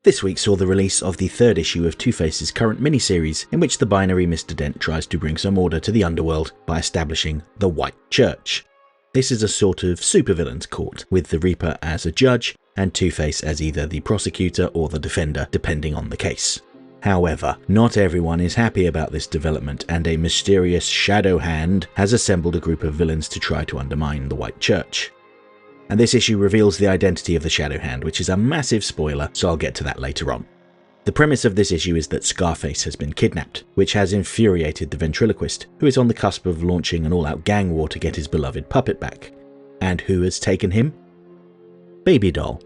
This week saw the release of the third issue of Two-Face's current miniseries, in which the binary Mr. Dent tries to bring some order to the underworld by establishing the White Church. This is a sort of supervillain's court, with the Reaper as a judge and Two-Face as either the prosecutor or the defender, depending on the case. However, not everyone is happy about this development, and a mysterious shadow hand has assembled a group of villains to try to undermine the White Church. And this issue reveals the identity of the Shadow Hand, which is a massive spoiler, so I'll get to that later on. The premise of this issue is that Scarface has been kidnapped, which has infuriated the ventriloquist, who is on the cusp of launching an all-out gang war to get his beloved puppet back. And who has taken him? Baby Doll.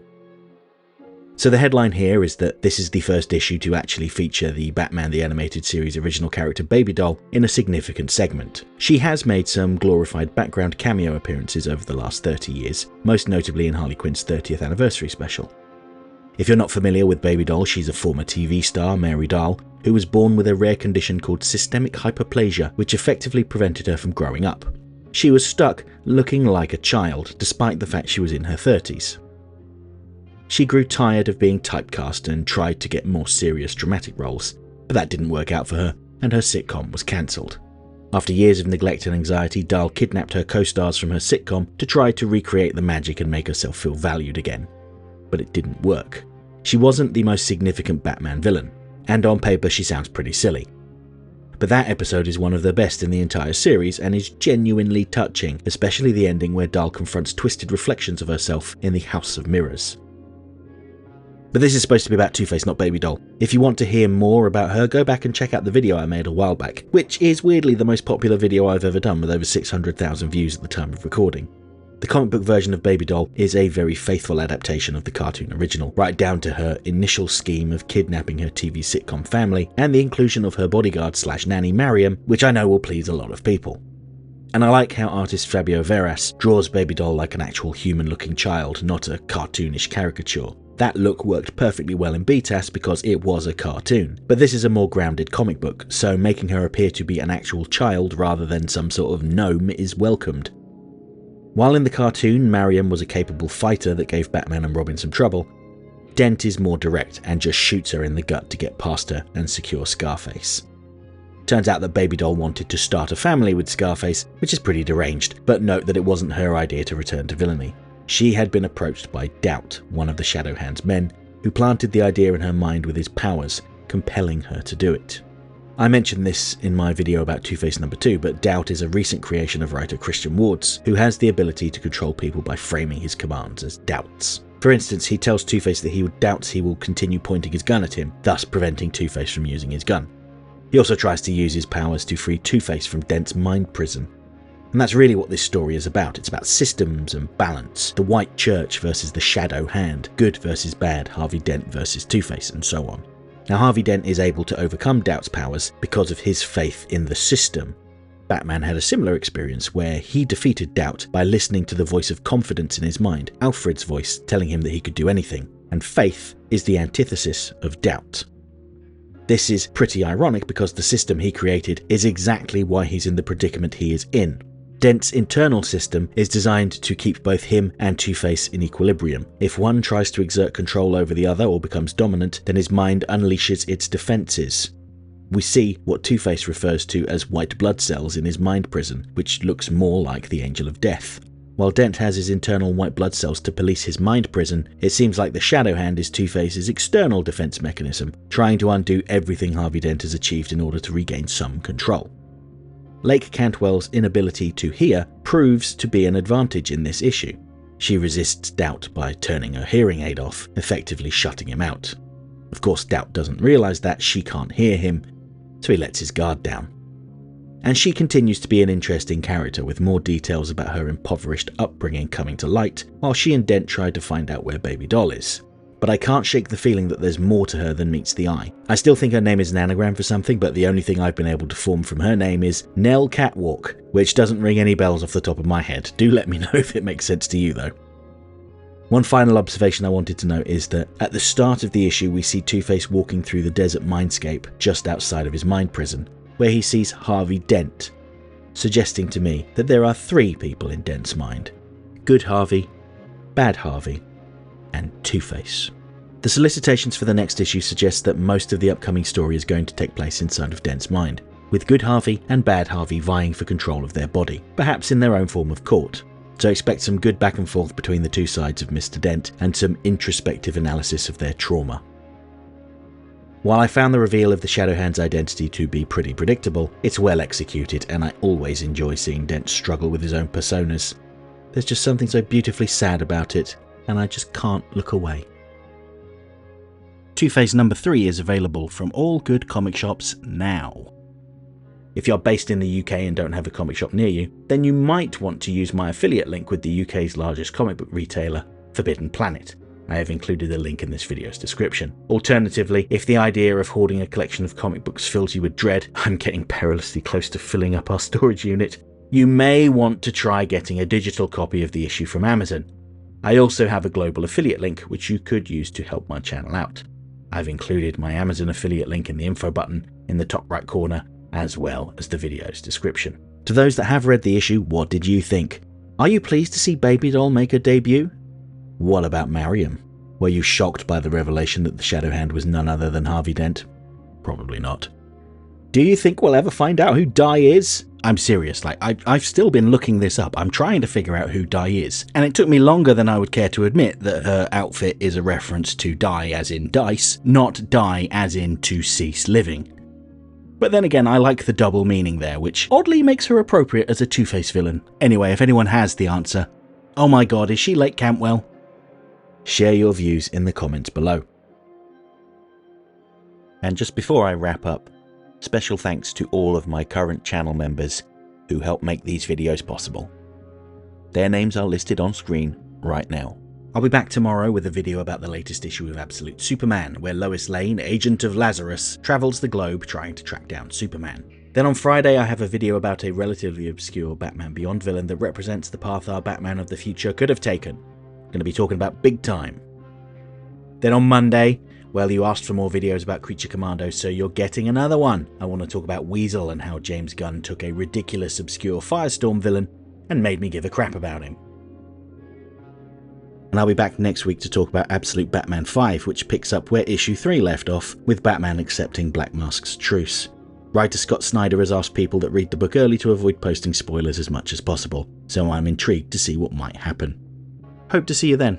So the headline here is that this is the first issue to actually feature the Batman the Animated Series original character Baby Doll in a significant segment. She has made some glorified background cameo appearances over the last 30 years, most notably in Harley Quinn's 30th anniversary special. If you're not familiar with Baby Doll, she's a former TV star, Mary Dahl, who was born with a rare condition called systemic hyperplasia, which effectively prevented her from growing up. She was stuck looking like a child, despite the fact she was in her 30s. She grew tired of being typecast and tried to get more serious dramatic roles, but that didn't work out for her, and her sitcom was cancelled. After years of neglect and anxiety, Dahl kidnapped her co-stars from her sitcom to try to recreate the magic and make herself feel valued again. But it didn't work. She wasn't the most significant Batman villain, and on paper she sounds pretty silly. But that episode is one of the best in the entire series and is genuinely touching, especially the ending where Dahl confronts twisted reflections of herself in the House of Mirrors. But this is supposed to be about Two-Face, not Baby Doll. If you want to hear more about her, go back and check out the video I made a while back, which is weirdly the most popular video I've ever done with over 600,000 views at the time of recording. The comic book version of Baby Doll is a very faithful adaptation of the cartoon original, right down to her initial scheme of kidnapping her TV sitcom family and the inclusion of her bodyguard/nanny Mariam, which I know will please a lot of people. And I like how artist Fabio Veras draws Baby Doll like an actual human-looking child, not a cartoonish caricature. That look worked perfectly well in BTAS because it was a cartoon, but this is a more grounded comic book, so making her appear to be an actual child rather than some sort of gnome is welcomed. While in the cartoon, Mariam was a capable fighter that gave Batman and Robin some trouble, Dent is more direct and just shoots her in the gut to get past her and secure Scarface. Turns out that Baby Doll wanted to start a family with Scarface, which is pretty deranged, but note that it wasn't her idea to return to villainy. She had been approached by Doubt, one of the Shadow Hand's men, who planted the idea in her mind with his powers, compelling her to do it. I mentioned this in my video about Two-Face number 2, but Doubt is a recent creation of writer Christian Wards, who has the ability to control people by framing his commands as doubts. For instance, he tells Two-Face that he doubts he will continue pointing his gun at him, thus preventing Two-Face from using his gun. He also tries to use his powers to free Two-Face from Dent's mind prison. And that's really what this story is about. It's about systems and balance, the White Church versus the Shadow Hand, good versus bad, Harvey Dent versus Two-Face, and so on. Now, Harvey Dent is able to overcome Doubt's powers because of his faith in the system. Batman had a similar experience where he defeated Doubt by listening to the voice of confidence in his mind, Alfred's voice telling him that he could do anything, and faith is the antithesis of doubt. This is pretty ironic because the system he created is exactly why he's in the predicament he is in. Dent's internal system is designed to keep both him and Two-Face in equilibrium. If one tries to exert control over the other or becomes dominant, then his mind unleashes its defenses. We see what Two-Face refers to as white blood cells in his mind prison, which looks more like the Angel of Death. While Dent has his internal white blood cells to police his mind prison, it seems like the Shadow Hand is Two-Face's external defense mechanism, trying to undo everything Harvey Dent has achieved in order to regain some control. Lake Cantwell's inability to hear proves to be an advantage in this issue. She resists Doubt by turning her hearing aid off, effectively shutting him out. Of course, Doubt doesn't realise that she can't hear him, so he lets his guard down. And she continues to be an interesting character with more details about her impoverished upbringing coming to light, while she and Dent try to find out where Baby Doll is. But I can't shake the feeling that there's more to her than meets the eye. I still think her name is an anagram for something, but the only thing I've been able to form from her name is Nell Catwalk, which doesn't ring any bells off the top of my head. Do let me know if it makes sense to you though. One final observation I wanted to note is that at the start of the issue we see Two-Face walking through the desert mindscape just outside of his mind prison, where he sees Harvey Dent, suggesting to me that there are 3 people in Dent's mind: Good Harvey, Bad Harvey, and Two-Face. The solicitations for the next issue suggest that most of the upcoming story is going to take place inside of Dent's mind, with good Harvey and bad Harvey vying for control of their body, perhaps in their own form of court. So expect some good back and forth between the two sides of Mr. Dent and some introspective analysis of their trauma. While I found the reveal of the Shadowhand's identity to be pretty predictable, it's well executed and I always enjoy seeing Dent struggle with his own personas. There's just something so beautifully sad about it, and I just can't look away. Two-Face number 3 is available from all good comic shops now. If you're based in the UK and don't have a comic shop near you, then you might want to use my affiliate link with the UK's largest comic book retailer, Forbidden Planet. I have included a link in this video's description. Alternatively, if the idea of hoarding a collection of comic books fills you with dread, I'm getting perilously close to filling up our storage unit, you may want to try getting a digital copy of the issue from Amazon. I also have a global affiliate link which you could use to help my channel out. I've included my Amazon affiliate link in the info button in the top right corner, as well as the video's description. To those that have read the issue, what did you think? Are you pleased to see Baby Doll make a debut? What about Mariam? Were you shocked by the revelation that the Shadowhand was none other than Harvey Dent? Probably not. Do you think we'll ever find out who Di is? I'm serious, I've still been looking this up. I'm trying to figure out who Di is. And it took me longer than I would care to admit that her outfit is a reference to die as in dice, not die as in to cease living. But then again, I like the double meaning there, which oddly makes her appropriate as a Two-Face villain. Anyway, if anyone has the answer, oh my god, is she Lake Cantwell? Share your views in the comments below. And just before I wrap up, special thanks to all of my current channel members who help make these videos possible. Their names are listed on screen right now. I'll be back tomorrow with a video about the latest issue of Absolute Superman, where Lois Lane, agent of Lazarus, travels the globe trying to track down Superman. Then on Friday I have a video about a relatively obscure Batman Beyond villain that represents the path our Batman of the future could have taken. Going to be talking about Big Time. Then on Monday, well, you asked for more videos about Creature Commandos, so you're getting another one. I want to talk about Weasel and how James Gunn took a ridiculous obscure Firestorm villain and made me give a crap about him. And I'll be back next week to talk about Absolute Batman 5, which picks up where issue 3 left off, with Batman accepting Black Mask's truce. Writer Scott Snyder has asked people that read the book early to avoid posting spoilers as much as possible, so I'm intrigued to see what might happen. Hope to see you then.